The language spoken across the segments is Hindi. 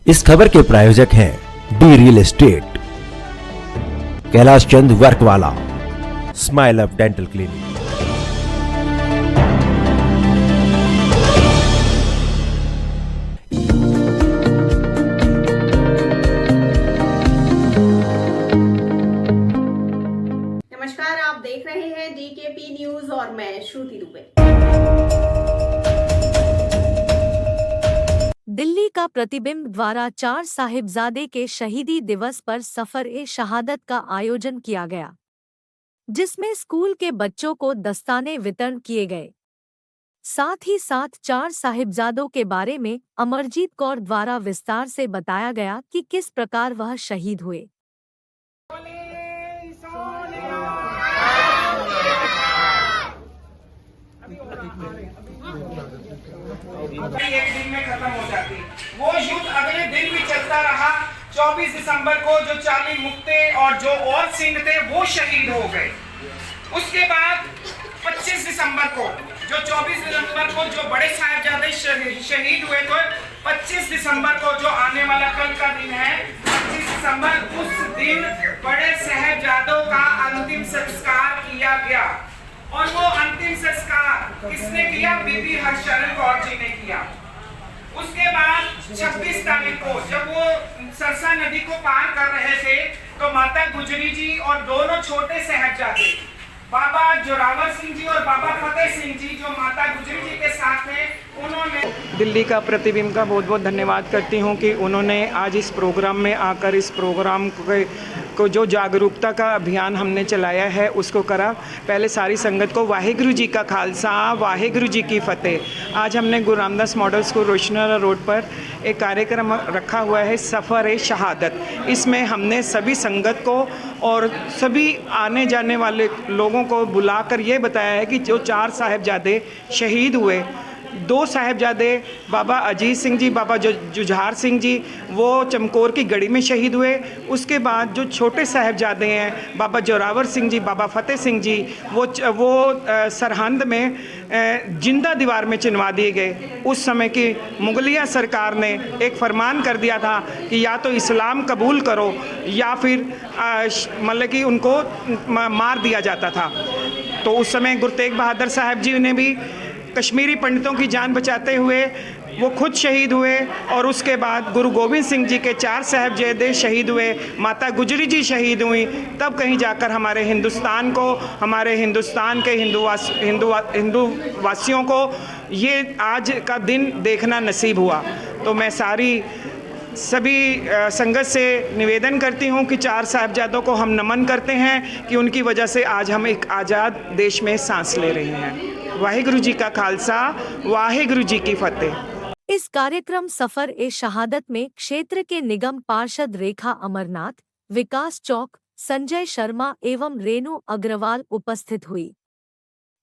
इस खबर के प्रायोजक हैं D real estate, Kailash Chand वर्कवाला, smile up dental clinic. नमस्कार, आप देख रहे हैं डीकेपी न्यूज और मैं श्रुति दुबे। दिल्ली का प्रतिबिंब द्वारा 4 साहिबजादे के शहीदी दिवस पर सफर-ए-शहादत का आयोजन किया गया, जिसमें स्कूल के बच्चों को दस्ताने वितरण किए गए। साथ ही साथ 4 साहिबजादों के बारे में अमरजीत कौर द्वारा विस्तार से बताया गया कि किस प्रकार वह शहीद हुए। एक दिन में खत्म हो जाती। वो युद्ध अगले दिन भी चलता रहा। 24 दिसंबर को जो 40 मुक्ते और जो और सिंह थे वो शहीद हो गए। उसके बाद 25 दिसंबर को जो 24 दिसंबर को जो बड़े साहिबजादे शहीद हुए थे, 25 दिसंबर को जो आने वाला कल का दिन है 25 दिसंबर, उस दिन बड़े साहिबजादों का अंतिम संस्कार किया गया। और वो अंतिम संस्कार किसने किया? बीबी हरशरण कौर जी ने किया। उसके बाद 26 तारीख को जब वो सरसा नदी को पार कर रहे थे तो माता गुजरी जी और दोनों छोटे साहिबजादे बाबा जोरावर सिंह जी और बाबा फतेह सिंह जी जो माता गुजरी जी के साथ थे, उन्होंने दिल्ली का प्रतिबिंब का बहुत बहुत धन्यवाद करती हूँ कि उन्होंने आज इस प्रोग्राम में आकर इस प्रोग्राम को जो जागरूकता का अभियान हमने चलाया है उसको करा। पहले सारी संगत को वाहिगुरु जी का खालसा, वाहिगुरु जी की फतेह। आज हमने गुरु Ramdas model school Roshanara road पर एक कार्यक्रम रखा हुआ है, सफ़र-ए-शहादत। इसमें हमने सभी संगत को और सभी आने जाने वाले लोगों को बुलाकर ये बताया है कि जो 4 साहिबजादे शहीद हुए, 2 साहिबजादे बाबा अजीत सिंह जी, बाबा जुझार सिंह जी, वो चमकौर की गढ़ी में शहीद हुए। उसके बाद जो छोटे साहिबजादे हैं बाबा जोरावर सिंह जी, बाबा फतेह सिंह जी, वो सरहंद में जिंदा दीवार में चिनवा दिए गए। उस समय की मुगलिया सरकार ने एक फरमान कर दिया था कि या तो इस्लाम कबूल करो या फिर मतलब कि उनको मार दिया जाता था। तो उस समय गुरु तेग बहादुर साहब जी ने भी कश्मीरी पंडितों की जान बचाते हुए वो खुद शहीद हुए। और उसके बाद गुरु गोविंद सिंह जी के 4 साहिबजादे शहीद हुए, माता गुजरी जी शहीद हुई। तब कहीं जाकर हमारे हिंदुस्तान को, हमारे हिंदुस्तान के हिंदू वासियों को ये आज का दिन देखना नसीब हुआ। तो मैं सभी संगत से निवेदन करती हूँ कि 4 साहिबजादों को हम नमन करते हैं कि उनकी वजह से आज हम एक आज़ाद देश में सांस ले रहे हैं। वाहिगुरु जी का खालसा, वाहिगुरु जी की फतेह। इस कार्यक्रम सफर-ए-शहादत में क्षेत्र के निगम पार्षद रेखा अमरनाथ, विकास चौक, संजय शर्मा एवं रेणु अग्रवाल उपस्थित हुई।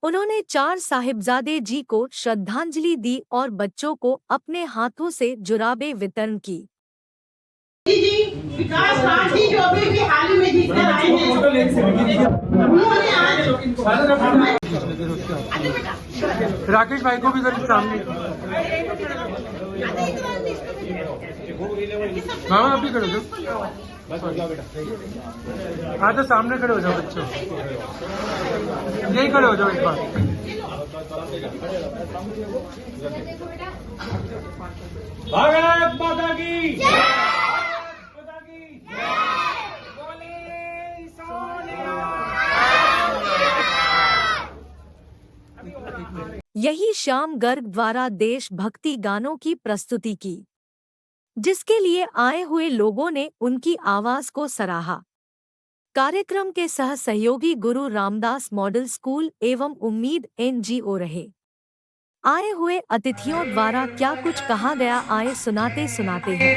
उन्होंने 4 साहिबजादे जी को श्रद्धांजलि दी और बच्चों को अपने हाथों से जुराबे वितरण की। विकास पार्टी जो भी हाल ही में जीतकर आए हैं, उन्होंने आज राकेश भाई को भी करीब सामने। मामा आप भी खड़े हो जाओ। हाँ तो सामने खड़े हो जाओ बच्चों, यही खड़े हो जाओ एक बार। भारत माता की यही श्याम गर्ग द्वारा देशभक्ति गानों की प्रस्तुति की, जिसके लिए आए हुए लोगों ने उनकी आवाज को सराहा। कार्यक्रम के सह सहयोगी गुरु रामदास मॉडल स्कूल एवं उम्मीद NGO रहे। आए हुए अतिथियों द्वारा क्या कुछ कहा गया, आए सुनाते सुनाते हैं।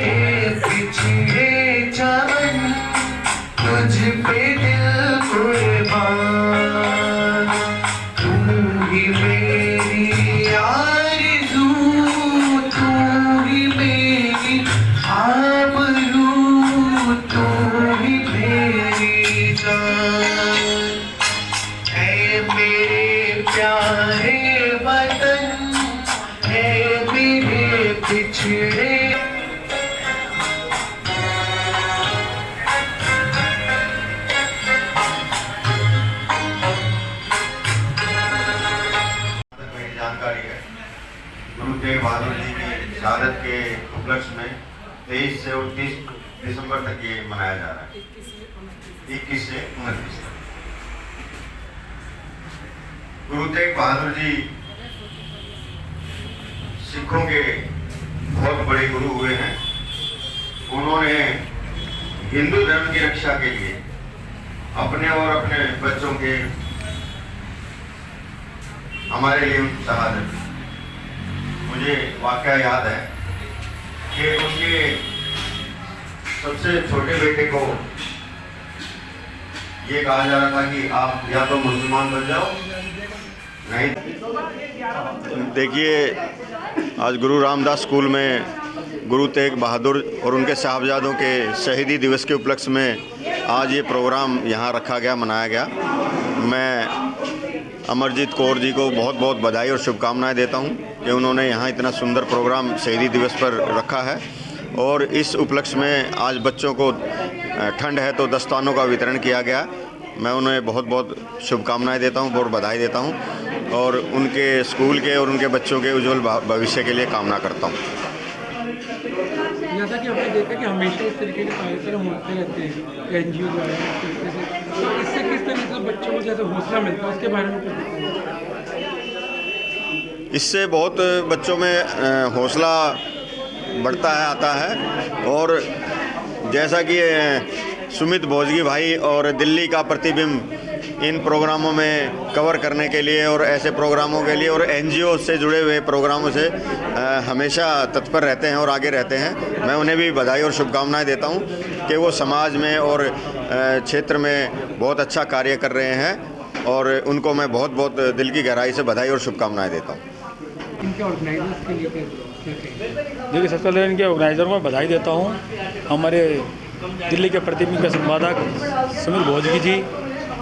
23 से 29 दिसंबर तक ये मनाया जा रहा है, 21 से 29 तक। गुरु तेग बहादुर जी सिखों के बहुत बड़े गुरु हुए हैं। उन्होंने हिंदू धर्म की रक्षा के लिए अपने और अपने बच्चों के हमारे लिए शहादत। मुझे वाकया याद है कि उनके सबसे छोटे बेटे को ये कहा जा रहा था कि आप या तो मुसलमान बन जाओ, नहीं। देखिए, आज गुरु रामदास स्कूल में गुरु तेग बहादुर और उनके साहबजादों के शहीदी दिवस के उपलक्ष्य में आज ये प्रोग्राम यहाँ रखा गया, मनाया गया। मैं अमरजीत कौर जी को बहुत बहुत बधाई और शुभकामनाएं देता हूँ कि उन्होंने यहाँ इतना सुंदर प्रोग्राम शहीदी दिवस पर रखा है। और इस उपलक्ष्य में आज बच्चों को ठंड है तो दस्तानों का वितरण किया गया। मैं उन्हें बहुत बहुत शुभकामनाएं देता हूँ और बधाई देता हूँ और उनके स्कूल के और उनके बच्चों के उज्जवल भविष्य के लिए कामना करता हूँ। जैसा कि आपने देखा कि हमेशा इस तरीके के कार्यक्रम होते रहते हैं NGO द्वारा, तो इससे किस तरीके से बच्चों को जैसे हौसला मिलता है, उसके बारे में कुछ बताइए। इससे बहुत बच्चों में हौसला बढ़ता है, आता है। और जैसा कि सुमित भोजगी भाई और दिल्ली का प्रतिबिंब इन प्रोग्रामों में कवर करने के लिए और ऐसे प्रोग्रामों के लिए और NGO से जुड़े हुए प्रोग्रामों से हमेशा तत्पर रहते हैं और आगे रहते हैं। मैं उन्हें भी बधाई और शुभकामनाएं देता हूं कि वो समाज में और क्षेत्र में बहुत अच्छा कार्य कर रहे हैं और उनको मैं बहुत बहुत दिल की गहराई से बधाई और शुभकामनाएं देता हूँ। इनके ऑर्गेनाइजर्स के लिए देखिए, सबसे पहले इनके ऑर्गेनाइज़र को बधाई देता हूँ। हमारे दिल्ली के प्रतिबिंब के संपादक सुमित भोजगी जी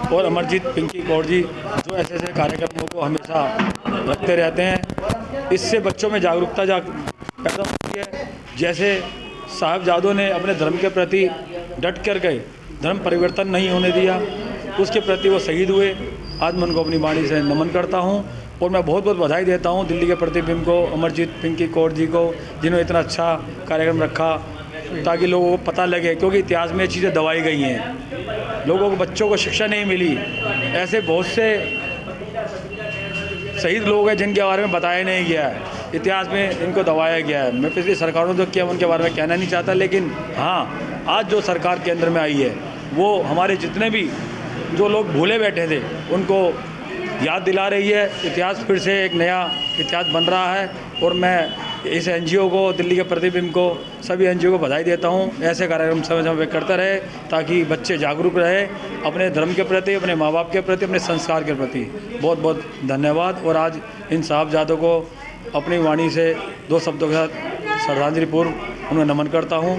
और अमरजीत पिंकी कौर जी जो ऐसे ऐसे कार्यक्रमों को हमेशा रखते रहते हैं। इससे बच्चों में जागरूकता पैदा होती है। जैसे साहिबजादों ने अपने धर्म के प्रति डट कर गए, धर्म परिवर्तन नहीं होने दिया, उसके प्रति वो शहीद हुए। आज मैं उनको अपनी वाणी से नमन करता हूँ और मैं बहुत बहुत बधाई देता हूँ दिल्ली के प्रतिबिंब को, अमरजीत पिंकी कौर जी को, जिन्होंने इतना अच्छा कार्यक्रम रखा ताकि लोगों को पता लगे, क्योंकि इतिहास में ये चीज़ें दबाई गई हैं, लोगों को, बच्चों को शिक्षा नहीं मिली। ऐसे बहुत से शहीद लोग हैं जिनके बारे में बताया नहीं गया है, इतिहास में इनको दबाया गया है। मैं पिछली सरकारों ने जो किया उनके बारे में कहना नहीं चाहता, लेकिन हाँ, आज जो सरकार केंद्र में आई है वो हमारे जितने भी जो लोग भूले बैठे थे उनको याद दिला रही है। इतिहास फिर से एक नया इतिहास बन रहा है और मैं इस NGO को, दिल्ली के प्रतिबिंब को, सभी NGO को बधाई देता हूँ। ऐसे कार्यक्रम समय समय पर करते रहे ताकि बच्चे जागरूक रहे अपने धर्म के प्रति, अपने माँ बाप के प्रति, अपने संस्कार के प्रति। बहुत बहुत धन्यवाद। और आज इन साहबजादों को अपनी वाणी से 2 शब्दों के साथ श्रद्धांजलि पूर्व उन्हें नमन करता हूँ।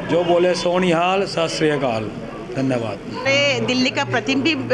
जो बोले सोनिहाल, सत श्री अकाल। धन्यवाद। दिल्ली का प्रतिबिंब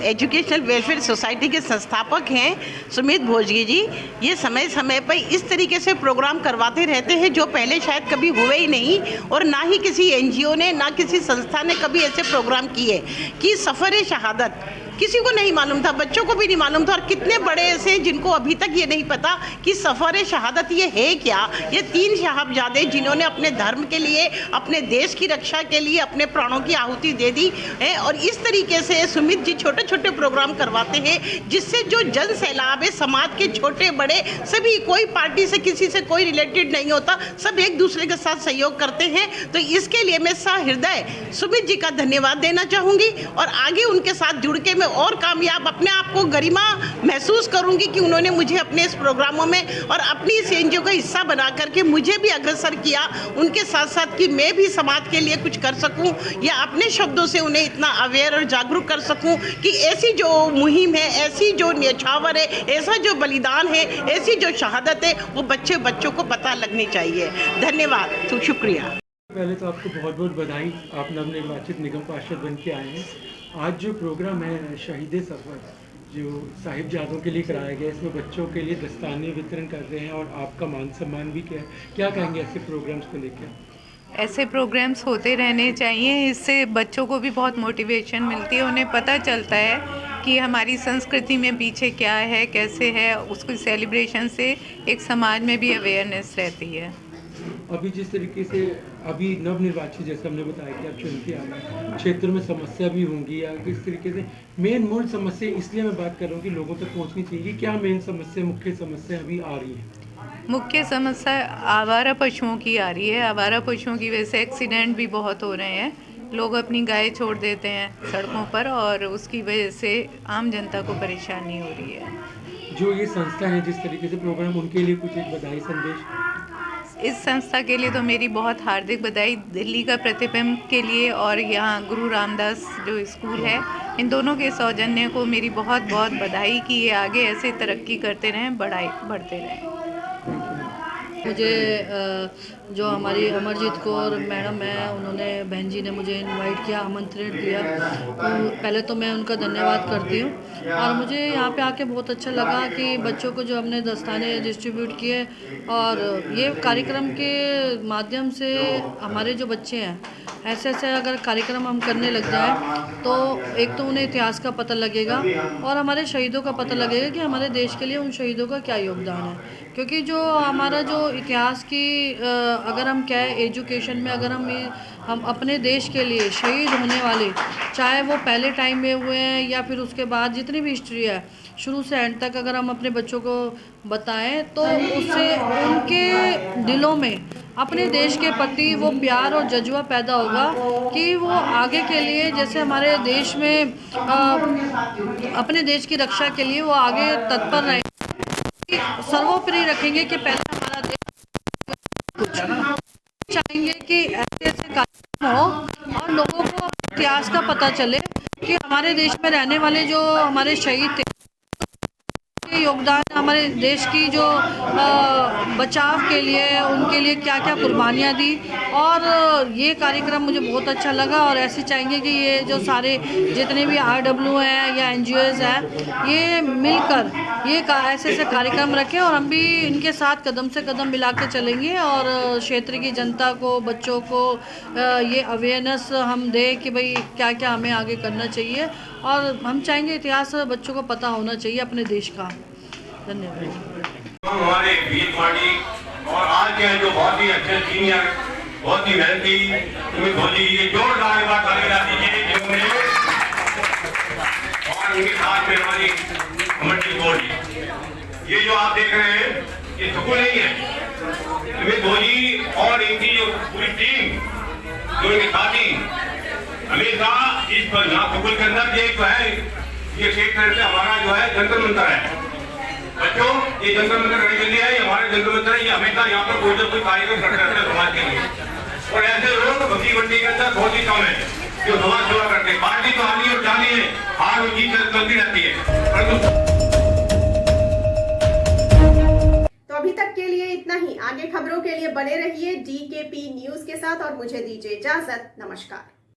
एजुकेशनल वेलफेयर सोसाइटी के संस्थापक हैं सुमित भोजगी जी। ये समय समय पर इस तरीके से प्रोग्राम करवाते रहते हैं जो पहले शायद कभी हुए ही नहीं, और ना ही किसी NGO ने, ना किसी संस्था ने कभी ऐसे प्रोग्राम किए कि सफ़र शहादत किसी को नहीं मालूम था, बच्चों को भी नहीं मालूम था। और कितने बड़े ऐसे जिनको अभी तक ये नहीं पता कि सफ़र शहादत ये है क्या। ये 3 साहबजादे जिन्होंने अपने धर्म के लिए, अपने देश की रक्षा के लिए अपने प्राणों की आहुति दे दी है। और इस तरीके से सुमित जी छोटे छोटे प्रोग्राम करवाते हैं जिससे जो जन सैलाब है, समाज के छोटे बड़े सभी, कोई पार्टी से, किसी से कोई रिलेटेड नहीं होता, सब एक दूसरे के साथ सहयोग करते हैं। तो इसके लिए मैं सहृदय सुमित जी का धन्यवाद देना चाहूँगी और आगे उनके साथ जुड़ के मैं और कामयाब, अपने आप को गरिमा महसूस करूंगी कि उन्होंने मुझे अपने इस प्रोग्रामों में और अपनी इस NGO का हिस्सा बना करके मुझे भी अग्रसर किया, उनके साथ साथ कि मैं भी समाज के लिए कुछ कर सकूं या अपने शब्दों से उन्हें इतना अवेयर और जागरूक कर सकूं कि ऐसी जो मुहिम है, ऐसी जो न्यौछावर है, ऐसा जो बलिदान है, ऐसी जो शहादत है, वो बच्चों को पता लगनी चाहिए। धन्यवाद, तो शुक्रिया। पहले तो आपको बहुत बहुत बधाई, आप नवनिर्वाचित निगम पार्षद बन के आए हैं। आज जो प्रोग्राम है शहीद सफ़र जो साहिबजादों के लिए कराया गया, इसमें बच्चों के लिए दस्ताने वितरण कर रहे हैं और आपका मान सम्मान भी किया है। क्या कहेंगे ऐसे प्रोग्राम्स को लेकर? ऐसे प्रोग्राम्स होते रहने चाहिए, इससे बच्चों को भी बहुत मोटिवेशन मिलती है, उन्हें पता चलता है कि हमारी संस्कृति में पीछे क्या है, कैसे है, उसको सेलिब्रेशन से एक समाज में भी अवेयरनेस रहती है। अभी जिस तरीके से अभी नवनिर्वाचित, जैसे हमने बताया कि आप चुन के आए हैं, क्षेत्र में समस्या भी होंगी या किस तरीके से मेन मूल समस्या, इसलिए मैं बात कर रहा हूँ कि लोगों तक पहुँचनी चाहिए, क्या मेन समस्या, मुख्य समस्या अभी आ रही है? मुख्य समस्या आवारा पशुओं की आ रही है। आवारा पशुओं की वजह से एक्सीडेंट भी बहुत हो रहे हैं। लोग अपनी गाय छोड़ देते हैं सड़कों पर और उसकी वजह से आम जनता को परेशानी हो रही है। जो ये संस्था है जिस तरीके से प्रोग्राम, उनके लिए कुछ एक बधाई संदेश? इस संस्था के लिए तो मेरी बहुत हार्दिक बधाई, दिल्ली का प्रतिबिंब के लिए और यहाँ गुरु रामदास जो स्कूल है, इन दोनों के सौजन्य को मेरी बहुत बहुत बधाई कि ये आगे ऐसे तरक्की करते रहें, बढ़ते रहें। मुझे जो हमारी अमरजीत कौर मैडम है, उन्होंने, बहन जी ने मुझे इनवाइट किया, आमंत्रण दिया, पहले तो मैं उनका धन्यवाद करती हूँ। और मुझे यहाँ पे आके बहुत अच्छा लगा कि बच्चों को जो हमने दस्ताने डिस्ट्रीब्यूट किए, और ये कार्यक्रम के माध्यम से हमारे जो बच्चे हैं, ऐसे ऐसे अगर कार्यक्रम हम करने लग जाएं तो एक तो उन्हें इतिहास का पता लगेगा और हमारे शहीदों का पता लगेगा कि हमारे देश के लिए उन शहीदों का क्या योगदान है। क्योंकि जो हमारा जो इतिहास की अगर हम कहें एजुकेशन में, अगर हम अपने देश के लिए शहीद होने वाले, चाहे वो पहले टाइम में हुए हैं या फिर उसके बाद जितनी भी हिस्ट्री है शुरू से एंड तक, अगर हम अपने बच्चों को बताएं तो उससे उनके दिलों में अपने देश के प्रति वो प्यार और जज्बा पैदा होगा कि वो आगे के लिए, जैसे हमारे देश में अपने देश की रक्षा के लिए वो आगे तत्पर रहें, सर्वोपरि रखेंगे कि पहले हमारा देश, चाहेंगे कि ऐसे ऐसे कार्यक्रम हो और लोगों को इतिहास का पता चले कि हमारे देश में रहने वाले जो हमारे शहीद थे, योगदान, हमारे देश की जो बचाव के लिए, उनके लिए क्या क्या कुर्बानियाँ दी। और ये कार्यक्रम मुझे बहुत अच्छा लगा और ऐसे चाहेंगे कि ये जो सारे जितने भी RW हैं या NGOs हैं, ये मिलकर ये ऐसे ऐसे कार्यक्रम रखें और हम भी इनके साथ कदम से कदम मिला के चलेंगे और क्षेत्र की जनता को, बच्चों को ये अवेयरनेस हम दें कि भाई क्या क्या हमें आगे करना चाहिए। और हम चाहेंगे इतिहास बच्चों को पता होना चाहिए अपने देश का। धन्यवाद। हमारे वीर पार्टी और आज के जो बहुत ही अच्छे सीनियर, बहुत ही मेहनती सुमित भोजी, ये जोरदार बात ताली बजा दीजिए जिन्होंने, और उनके साथ में हमारी अमरजीत कौर जी। ये जो आप देख रहे हैं ये स्कूल नहीं है, सुमित भोजी और इनकी जो पूरी टीम, जो इनके साथी हमेशा इस पर यहाँ स्कूल के अंदर ये जो है, ये क्षेत्र से हमारा जो है जंतर मंतर है। बच्चों, ये जंतर मंतर करने के लिए है, ये हमारे जंतर मंतर है, ये हमेशा यहाँ पर कोई ना कोई कार्यक्रम करते रहते हैं समाज के लिए। और ऐसे लोग भक्ति मंडी के अंदर बहुत ही कम है जो समाज सेवा करते हैं। पार्टी तो आनी और जानी है, हार और जीत चलती रहती है। तो अभी तक के लिए इतना ही। आगे खबरों के लिए बने रहिए DKP न्यूज के साथ और मुझे दीजिए इजाजत। नमस्कार।